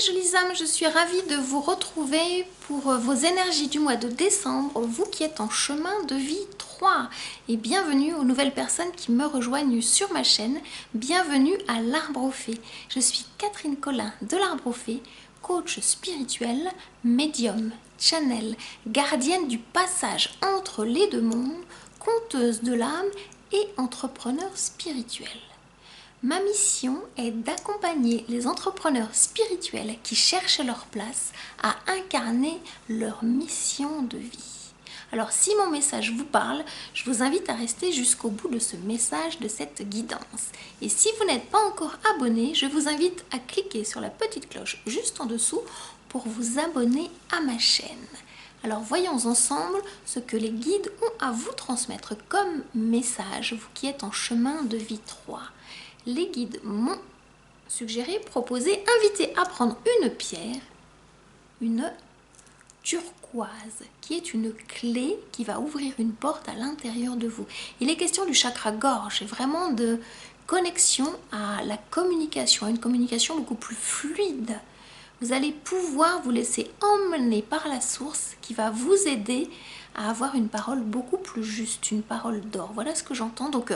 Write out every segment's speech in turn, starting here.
jolies âmes, je suis ravie de vous retrouver pour vos énergies du mois de décembre, vous qui êtes en chemin de vie 3. Et bienvenue aux nouvelles personnes qui me rejoignent sur ma chaîne, bienvenue à l'Arbre aux Fées. Je suis Catherine Collin de l'Arbre aux Fées, coach spirituel, médium, channel, gardienne du passage entre les deux mondes, conteuse de l'âme et entrepreneur spirituel. Ma mission est d'accompagner les entrepreneurs spirituels qui cherchent leur place à incarner leur mission de vie. Alors si mon message vous parle, je vous invite à rester jusqu'au bout de ce message, de cette guidance. Et si vous n'êtes pas encore abonné, je vous invite à cliquer sur la petite cloche juste en dessous pour vous abonner à ma chaîne. Alors voyons ensemble ce que les guides ont à vous transmettre comme message, vous qui êtes en chemin de vie 3. Les guides m'ont suggéré, proposé, invité à prendre une pierre, une turquoise, qui est une clé qui va ouvrir une porte à l'intérieur de vous. Il est question du chakra gorge et vraiment de connexion à la communication, à une communication beaucoup plus fluide. Vous allez pouvoir vous laisser emmener par la source qui va vous aider à avoir une parole beaucoup plus juste, une parole d'or. Voilà ce que j'entends. Donc,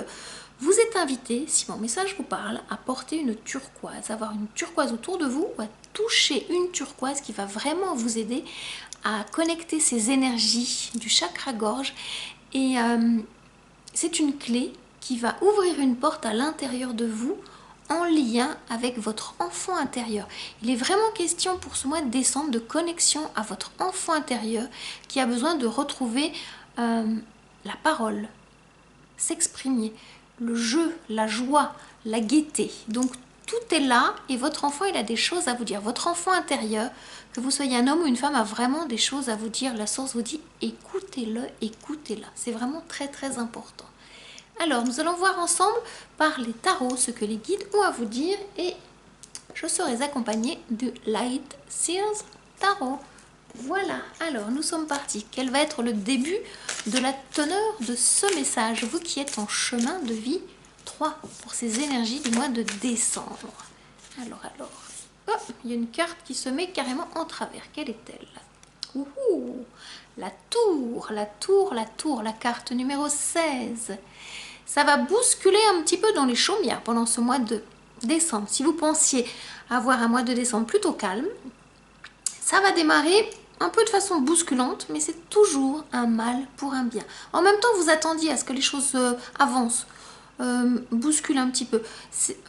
vous êtes invité, si mon message vous parle, à porter une turquoise, avoir une turquoise autour de vous ou à toucher une turquoise qui va vraiment vous aider à connecter ces énergies du chakra gorge. Et c'est une clé qui va ouvrir une porte à l'intérieur de vous en lien avec votre enfant intérieur. Il est vraiment question pour ce mois de décembre de connexion à votre enfant intérieur qui a besoin de retrouver la parole, s'exprimer, le jeu, la joie, la gaieté. Donc tout est là et votre enfant il a des choses à vous dire. Votre enfant intérieur, que vous soyez un homme ou une femme, a vraiment des choses à vous dire. La source vous dit écoutez-le, écoutez-la. C'est vraiment très très important. Alors nous allons voir ensemble par les tarots ce que les guides ont à vous dire et je serai accompagnée de Light Seers Tarot. Voilà, alors nous sommes partis. Quel va être le début de la teneur de ce message, vous qui êtes en chemin de vie 3 pour ces énergies du mois de décembre. Alors, oh, il y a une carte qui se met carrément en travers. Quelle est-elle? La tour, la tour, la tour, la carte numéro 16. Ça va bousculer un petit peu dans les chaumières pendant ce mois de décembre. Si vous pensiez avoir un mois de décembre plutôt calme, ça va démarrer un peu de façon bousculante, mais c'est toujours un mal pour un bien. En même temps, vous attendiez à ce que les choses avancent, bousculent un petit peu.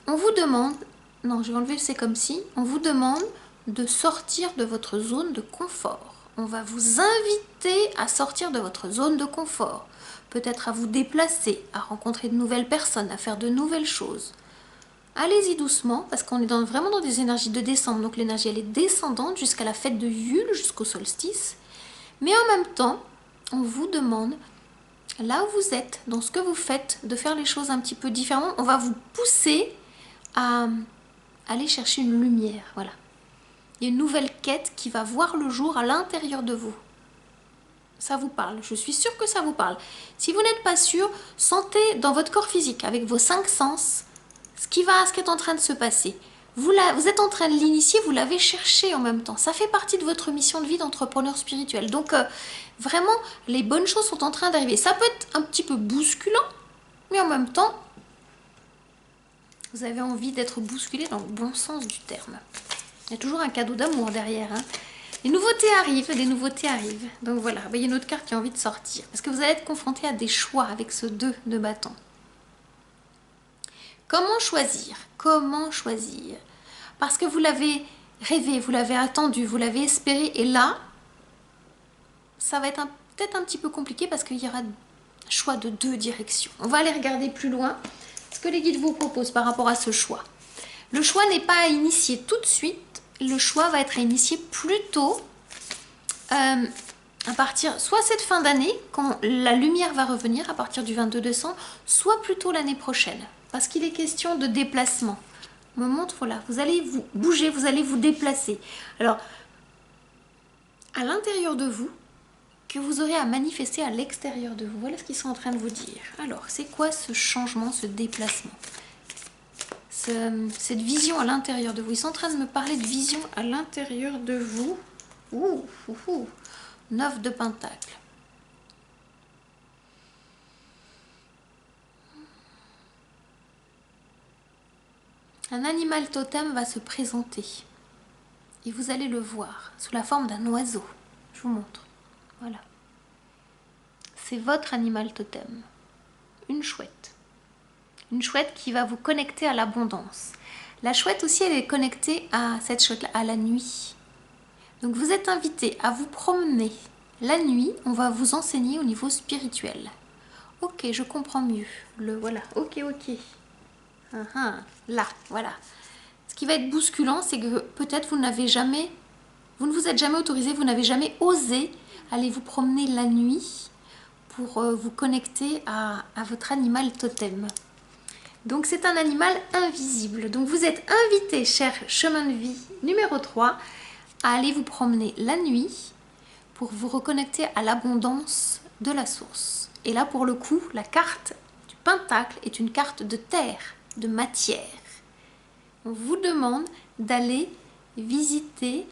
On vous demande, non, je vais enlever le c'est comme si, on vous demande de sortir de votre zone de confort. On va vous inviter à sortir de votre zone de confort. Peut-être à vous déplacer, à rencontrer de nouvelles personnes, à faire de nouvelles choses. Allez-y doucement, parce qu'on est vraiment dans des énergies de décembre, donc l'énergie elle est descendante jusqu'à la fête de Yule, jusqu'au solstice. Mais en même temps, on vous demande, là où vous êtes, dans ce que vous faites, de faire les choses un petit peu différemment. On va vous pousser à aller chercher une lumière, voilà. Il y a une nouvelle quête qui va voir le jour à l'intérieur de vous. Ça vous parle, je suis sûre que ça vous parle. Si vous n'êtes pas sûr, sentez dans votre corps physique, avec vos 5 sens, ce qui est en train de se passer. Vous êtes en train de l'initier, vous l'avez cherché en même temps. Ça fait partie de votre mission de vie d'entrepreneur spirituel. Donc vraiment, les bonnes choses sont en train d'arriver. Ça peut être un petit peu bousculant, mais en même temps, vous avez envie d'être bousculé dans le bon sens du terme. Il y a toujours un cadeau d'amour derrière, hein. Les nouveautés arrivent, les nouveautés arrivent. Donc voilà, il y a une autre carte qui a envie de sortir. Parce que vous allez être confronté à des choix avec ce 2 de bâton. Comment choisir? Comment choisir? Parce que vous l'avez rêvé, vous l'avez attendu, vous l'avez espéré. Et là, ça va être peut-être un petit peu compliqué parce qu'il y aura un choix de 2 directions. On va aller regarder plus loin ce que les guides vous proposent par rapport à ce choix. Le choix n'est pas à initier tout de suite. Le choix va être initié plus tôt, à partir soit cette fin d'année, quand la lumière va revenir à partir du 22 décembre, soit plutôt l'année prochaine, parce qu'il est question de déplacement. On me montre, voilà, vous allez vous bouger, vous allez vous déplacer. Alors, à l'intérieur de vous, que vous aurez à manifester à l'extérieur de vous. Voilà ce qu'ils sont en train de vous dire. Alors, c'est quoi ce changement, ce déplacement? cette vision à l'intérieur de vous. Ils sont en train de me parler de vision à l'intérieur de vous. Ouh, ouh, ouh. 9 de Pentacles. Un animal totem va se présenter. Et vous allez le voir sous la forme d'un oiseau. Je vous montre. Voilà. C'est votre animal totem. Une chouette. Une chouette qui va vous connecter à l'abondance. La chouette aussi, elle est connectée à cette chouette-là, à la nuit. Donc vous êtes invité à vous promener. La nuit, on va vous enseigner au niveau spirituel. Ok, je comprends mieux. Voilà, ok. Là, voilà. Ce qui va être bousculant, c'est que peut-être vous ne vous êtes jamais autorisé, vous n'avez jamais osé aller vous promener la nuit pour vous connecter à votre animal totem. Donc c'est un animal invisible. Donc vous êtes invité, cher chemin de vie numéro 3, à aller vous promener la nuit pour vous reconnecter à l'abondance de la source. Et là, pour le coup, la carte du pentacle est une carte de terre, de matière. On vous demande d'aller visiter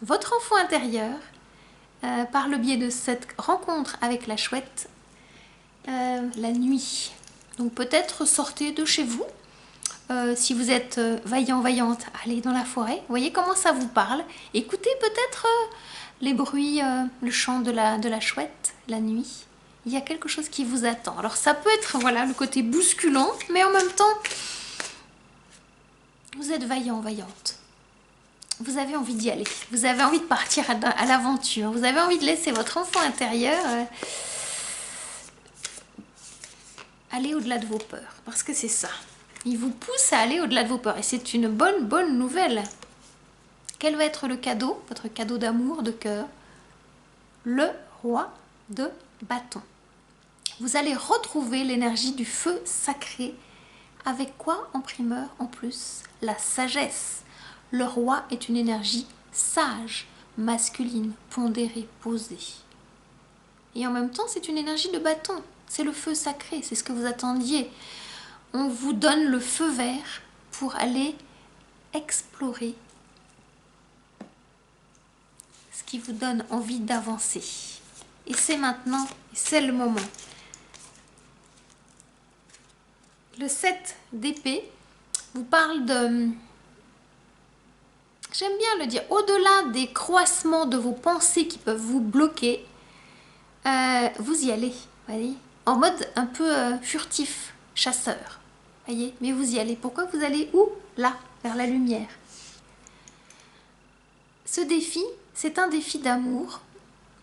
votre enfant intérieur par le biais de cette rencontre avec la chouette la nuit. Donc peut-être sortez de chez vous. Si vous êtes vaillant, vaillante, allez dans la forêt. Vous voyez comment ça vous parle. Écoutez peut-être les bruits, le chant de la chouette la nuit. Il y a quelque chose qui vous attend. Alors ça peut être voilà le côté bousculant, mais en même temps, vous êtes vaillant, vaillante. Vous avez envie d'y aller. Vous avez envie de partir à l'aventure. Vous avez envie de laisser votre enfant intérieur aller au-delà de vos peurs. Parce que c'est ça. Il vous pousse à aller au-delà de vos peurs. Et c'est une bonne nouvelle. Quel va être le cadeau? Votre cadeau d'amour, de cœur? Le roi de bâton. Vous allez retrouver l'énergie du feu sacré. Avec quoi en primeur? En plus, la sagesse. Le roi est une énergie sage, masculine, pondérée, posée. Et en même temps, c'est une énergie de bâton. C'est le feu sacré, c'est ce que vous attendiez. On vous donne le feu vert pour aller explorer ce qui vous donne envie d'avancer. Et c'est maintenant, c'est le moment. Le 7 d'épée vous parle de... J'aime bien le dire, au-delà des croissements de vos pensées qui peuvent vous bloquer, vous y allez, voyez, en mode un peu furtif, chasseur, voyez, mais vous y allez. Pourquoi vous allez où? Là, vers la lumière. Ce défi, c'est un défi d'amour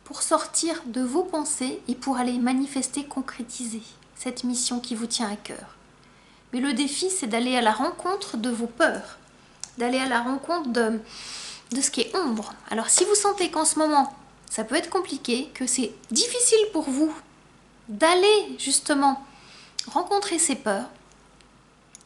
pour sortir de vos pensées et pour aller manifester, concrétiser cette mission qui vous tient à cœur. Mais le défi, c'est d'aller à la rencontre de vos peurs, d'aller à la rencontre de ce qui est ombre. Alors si vous sentez qu'en ce moment, ça peut être compliqué, que c'est difficile pour vous d'aller justement rencontrer ces peurs,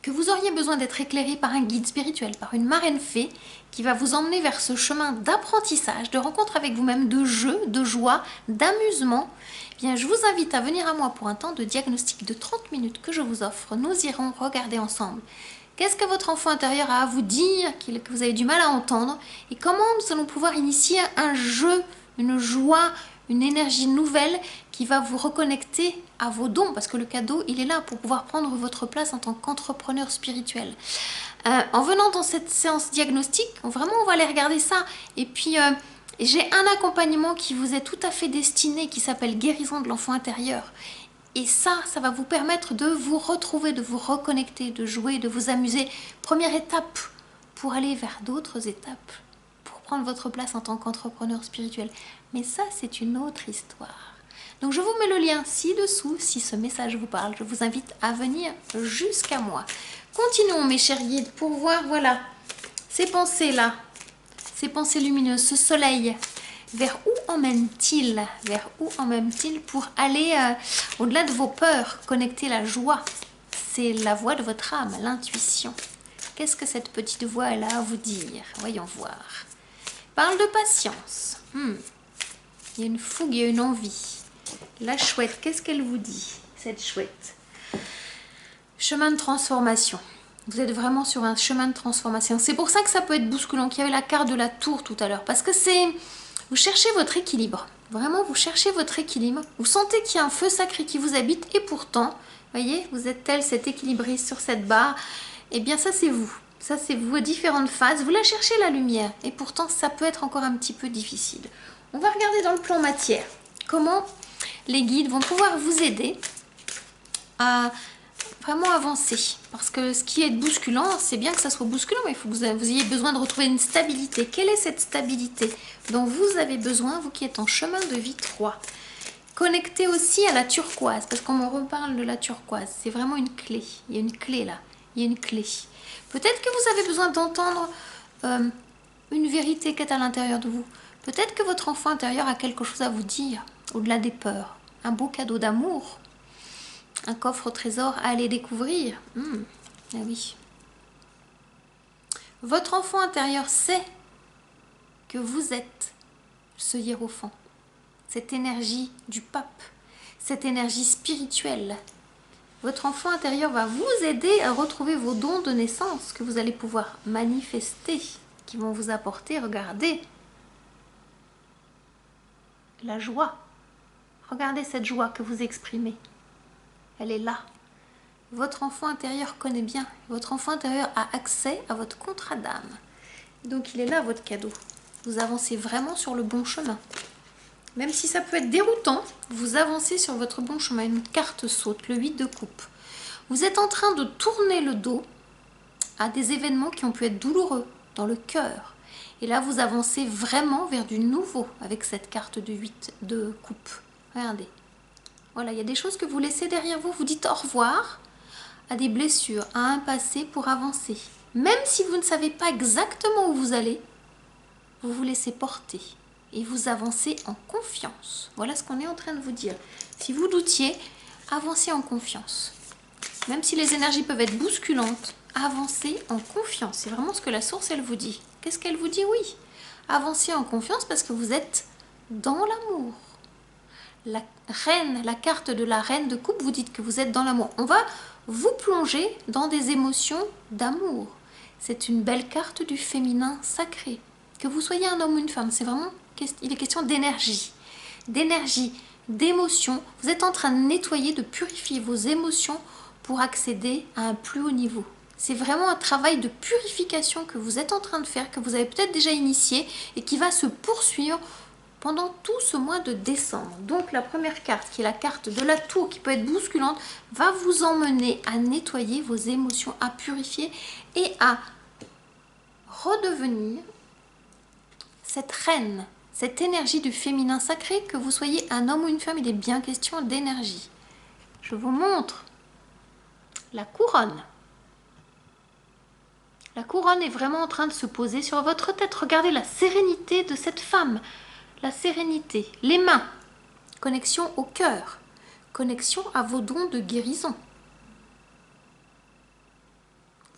que vous auriez besoin d'être éclairé par un guide spirituel, par une marraine fée qui va vous emmener vers ce chemin d'apprentissage, de rencontre avec vous-même, de jeu, de joie, d'amusement, eh bien, je vous invite à venir à moi pour un temps de diagnostic de 30 minutes que je vous offre. Nous irons regarder ensemble qu'est-ce que votre enfant intérieur a à vous dire, que vous avez du mal à entendre, et comment nous allons pouvoir initier un jeu, une joie, une énergie nouvelle qui va vous reconnecter à vos dons, parce que le cadeau, il est là pour pouvoir prendre votre place en tant qu'entrepreneur spirituel. En venant dans cette séance diagnostique, vraiment on va aller regarder ça, et puis j'ai un accompagnement qui vous est tout à fait destiné, qui s'appelle Guérison de l'enfant intérieur. Et ça va vous permettre de vous retrouver, de vous reconnecter, de jouer, de vous amuser. Première étape pour aller vers d'autres étapes, pour prendre votre place en tant qu'entrepreneur spirituel. Mais ça, c'est une autre histoire. Donc je vous mets le lien ci-dessous, si ce message vous parle. Je vous invite à venir jusqu'à moi. Continuons mes chers guides pour voir, voilà, ces pensées-là, ces pensées lumineuses, ce soleil. Vers où emmène-t-il? Vers où emmène-t-il pour aller au-delà de vos peurs, connecter la joie? C'est la voix de votre âme, l'intuition. Qu'est-ce que cette petite voix elle a à vous dire? Voyons voir. Parle de patience. Il y a une fougue, il y a une envie. La chouette, qu'est-ce qu'elle vous dit, cette chouette? Chemin de transformation. Vous êtes vraiment sur un chemin de transformation. C'est pour ça que ça peut être bousculant, qu'il y avait la carte de la tour tout à l'heure. Parce que c'est... Vous cherchez votre équilibre. Vraiment, vous cherchez votre équilibre. Vous sentez qu'il y a un feu sacré qui vous habite. Et pourtant, voyez, vous êtes tel, cet équilibriste sur cette barre. Eh bien, ça, c'est vous. Ça, c'est vous, à différentes phases. Vous la cherchez, la lumière. Et pourtant, ça peut être encore un petit peu difficile. On va regarder dans le plan matière. Comment les guides vont pouvoir vous aider à vraiment avancer. Parce que ce qui est bousculant, c'est bien que ça soit bousculant, mais il faut que vous ayez besoin de retrouver une stabilité. Quelle est cette stabilité dont vous avez besoin, vous qui êtes en chemin de vie 3? Connectez aussi à la turquoise, parce qu'on me reparle de la turquoise. C'est vraiment une clé. Il y a une clé là. Il y a une clé. Peut-être que vous avez besoin d'entendre une vérité qui est à l'intérieur de vous. Peut-être que votre enfant intérieur a quelque chose à vous dire, au-delà des peurs. Un beau cadeau d'amour. Un coffre au trésor à aller découvrir. Ah oui. Votre enfant intérieur sait que vous êtes ce hiérophant. Cette énergie du pape. Cette énergie spirituelle. Votre enfant intérieur va vous aider à retrouver vos dons de naissance que vous allez pouvoir manifester. Qui vont vous apporter, regardez, la joie. Regardez cette joie que vous exprimez. Elle est là. Votre enfant intérieur connaît bien. Votre enfant intérieur a accès à votre contrat d'âme. Donc il est là, votre cadeau. Vous avancez vraiment sur le bon chemin. Même si ça peut être déroutant, vous avancez sur votre bon chemin. Une carte saute, le 8 de coupe. Vous êtes en train de tourner le dos à des événements qui ont pu être douloureux dans le cœur. Et là, vous avancez vraiment vers du nouveau avec cette carte de 8 de coupe. Regardez. Voilà, il y a des choses que vous laissez derrière vous. Vous dites au revoir à des blessures, à un passé pour avancer. Même si vous ne savez pas exactement où vous allez, vous vous laissez porter et vous avancez en confiance. Voilà ce qu'on est en train de vous dire. Si vous doutiez, avancez en confiance. Même si les énergies peuvent être bousculantes, avancez en confiance. C'est vraiment ce que la source, elle vous dit. Qu'est-ce qu'elle vous dit? Oui. Avancez en confiance parce que vous êtes dans l'amour. La reine, la carte de la reine de coupe, vous dites que vous êtes dans l'amour. On va vous plonger dans des émotions d'amour. C'est une belle carte du féminin sacré. Que vous soyez un homme ou une femme, c'est vraiment, il est question d'énergie, d'émotion. Vous êtes en train de nettoyer, de purifier vos émotions pour accéder à un plus haut niveau. C'est vraiment un travail de purification que vous êtes en train de faire, que vous avez peut-être déjà initié et qui va se poursuivre pendant tout ce mois de décembre. Donc la première carte, qui est la carte de la tour, qui peut être bousculante, va vous emmener à nettoyer vos émotions, à purifier et à redevenir cette reine, cette énergie du féminin sacré. Que vous soyez un homme ou une femme, il est bien question d'énergie. Je vous montre la couronne. La couronne est vraiment en train de se poser sur votre tête. Regardez la sérénité de cette femme. La sérénité, les mains, connexion au cœur, connexion à vos dons de guérison.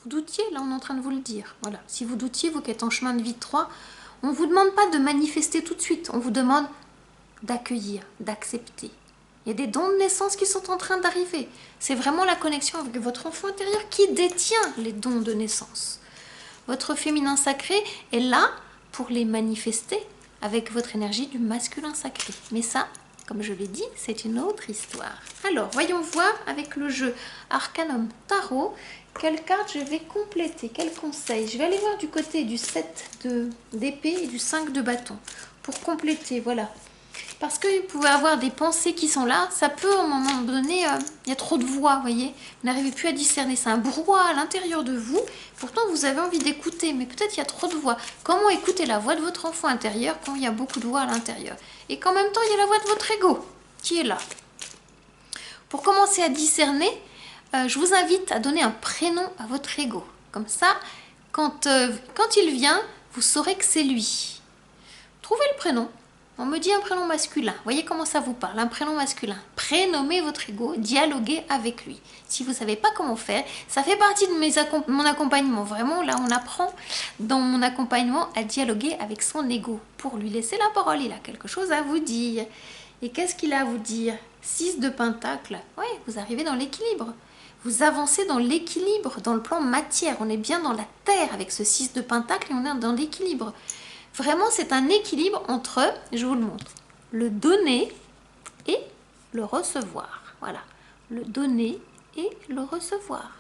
Vous doutiez, là on est en train de vous le dire. Voilà. Si vous doutiez, vous qui êtes en chemin de vie 3, on ne vous demande pas de manifester tout de suite, on vous demande d'accueillir, d'accepter. Il y a des dons de naissance qui sont en train d'arriver. C'est vraiment la connexion avec votre enfant intérieur qui détient les dons de naissance. Votre féminin sacré est là pour les manifester avec votre énergie du masculin sacré. Mais ça, comme je l'ai dit, c'est une autre histoire. Alors, voyons voir avec le jeu Arcanum Tarot, quelle carte je vais compléter, quel conseil. Je vais aller voir du côté du 7 d'épée et du 5 de bâton pour compléter, voilà. Parce que vous pouvez avoir des pensées qui sont là, ça peut à un moment donné, il y a trop de voix, vous voyez, vous n'arrivez plus à discerner, c'est un brouhaha à l'intérieur de vous, pourtant vous avez envie d'écouter, mais peut-être il y a trop de voix. Comment écouter la voix de votre enfant intérieur quand il y a beaucoup de voix à l'intérieur? Et qu'en même temps, il y a la voix de votre ego qui est là. Pour commencer à discerner, je vous invite à donner un prénom à votre ego. Comme ça, quand il vient, vous saurez que c'est lui. Trouvez le prénom. On me dit un prénom masculin. Voyez comment ça vous parle, un prénom masculin. Prénommez votre ego, dialoguez avec lui. Si vous ne savez pas comment faire, ça fait partie de mon accompagnement. Vraiment, là, on apprend dans mon accompagnement à dialoguer avec son ego pour lui laisser la parole. Il a quelque chose à vous dire. Et qu'est-ce qu'il a à vous dire? 6 de pentacle. Oui, vous arrivez dans l'équilibre. Vous avancez dans l'équilibre, dans le plan matière. On est bien dans la terre avec ce 6 de pentacle et on est dans l'équilibre. Vraiment, c'est un équilibre entre, je vous le montre, le donner et le recevoir. Voilà, le donner et le recevoir.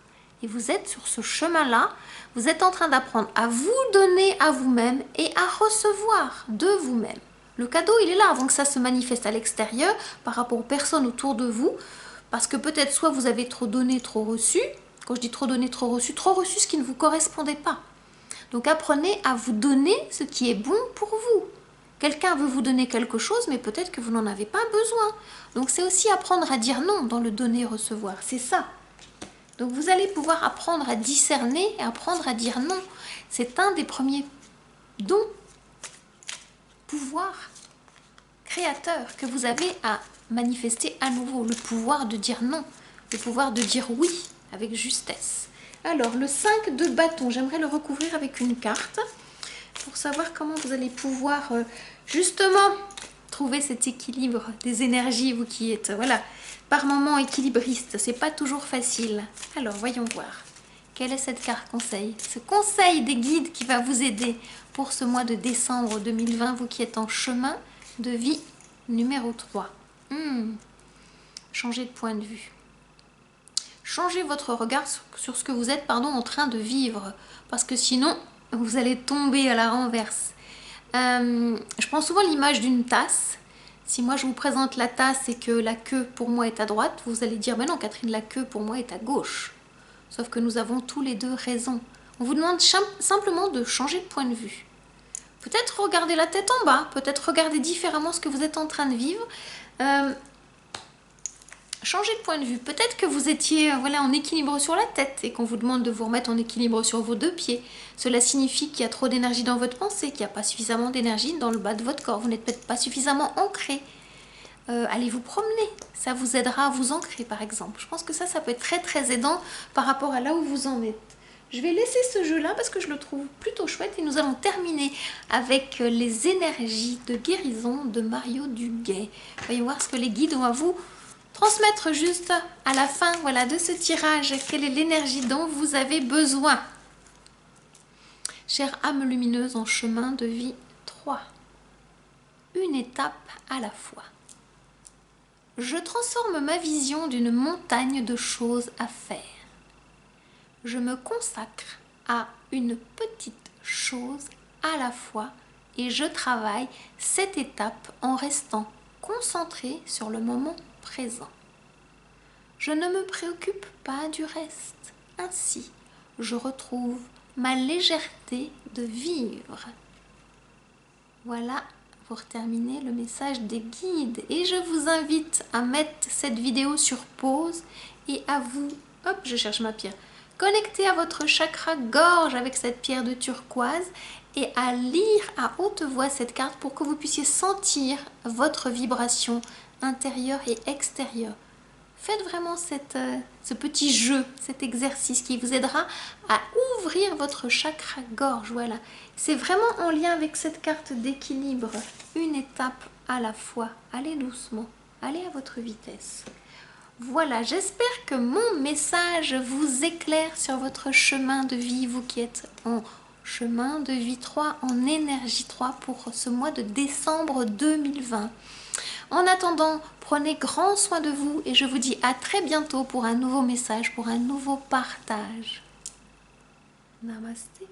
Et vous êtes sur ce chemin-là, vous êtes en train d'apprendre à vous donner à vous-même et à recevoir de vous-même. Le cadeau, il est là avant que ça se manifeste à l'extérieur par rapport aux personnes autour de vous. Parce que peut-être soit vous avez trop donné, trop reçu. Quand je dis trop donné, trop reçu ce qui ne vous correspondait pas. Donc apprenez à vous donner ce qui est bon pour vous. Quelqu'un veut vous donner quelque chose, mais peut-être que vous n'en avez pas besoin. Donc c'est aussi apprendre à dire non dans le donner et recevoir. C'est ça. Donc vous allez pouvoir apprendre à discerner et apprendre à dire non. C'est un des premiers dons, pouvoir créateur que vous avez à manifester à nouveau. Le pouvoir de dire non, le pouvoir de dire oui avec justesse. Alors le 5 de bâton, j'aimerais le recouvrir avec une carte pour savoir comment vous allez pouvoir justement trouver cet équilibre des énergies, vous qui êtes voilà par moments équilibriste. C'est pas toujours facile. Alors voyons voir. Quelle est cette carte conseil? Ce conseil des guides qui va vous aider pour ce mois de décembre 2020, vous qui êtes en chemin de vie numéro 3. Changez de point de vue. Changez votre regard sur ce que vous êtes en train de vivre. Parce que sinon, vous allez tomber à la renverse. Je prends souvent l'image d'une tasse. Si moi je vous présente la tasse et que la queue pour moi est à droite, vous allez dire, mais non Catherine, la queue pour moi est à gauche. Sauf que nous avons tous les deux raison. On vous demande simplement de changer de point de vue. Peut-être regarder la tête en bas, peut-être regarder différemment ce que vous êtes en train de vivre. Changer de point de vue. Peut-être que vous étiez voilà, en équilibre sur la tête et qu'on vous demande de vous remettre en équilibre sur vos deux pieds. Cela signifie qu'il y a trop d'énergie dans votre pensée, qu'il n'y a pas suffisamment d'énergie dans le bas de votre corps. Vous n'êtes peut-être pas suffisamment ancré. Allez vous promener. Ça vous aidera à vous ancrer par exemple. Je pense que ça peut être très très aidant par rapport à là où vous en êtes. Je vais laisser ce jeu-là parce que je le trouve plutôt chouette et nous allons terminer avec les énergies de guérison de Mario Duguay. Voyons voir ce que les guides ont à vous transmettre juste à la fin voilà, de ce tirage. Quelle est l'énergie dont vous avez besoin? Chère âme lumineuse en chemin de vie 3. Une étape à la fois. Je transforme ma vision d'une montagne de choses à faire. Je me consacre à une petite chose à la fois et je travaille cette étape en restant concentré sur le moment présent. Je ne me préoccupe pas du reste. Ainsi, je retrouve ma légèreté de vivre. Voilà pour terminer le message des guides. Et je vous invite à mettre cette vidéo sur pause et à vous, hop, je cherche ma pierre, connecter à votre chakra gorge avec cette pierre de turquoise et à lire à haute voix cette carte pour que vous puissiez sentir votre vibration intérieure et extérieure. Faites vraiment ce petit jeu, cet exercice qui vous aidera à ouvrir votre chakra gorge. Voilà, c'est vraiment en lien avec cette carte d'équilibre. Une étape à la fois. Allez doucement, allez à votre vitesse. Voilà, j'espère que mon message vous éclaire sur votre chemin de vie, vous qui êtes en chemin de vie 3, en énergie 3 pour ce mois de décembre 2020. En attendant, prenez grand soin de vous et je vous dis à très bientôt pour un nouveau message, pour un nouveau partage. Namasté.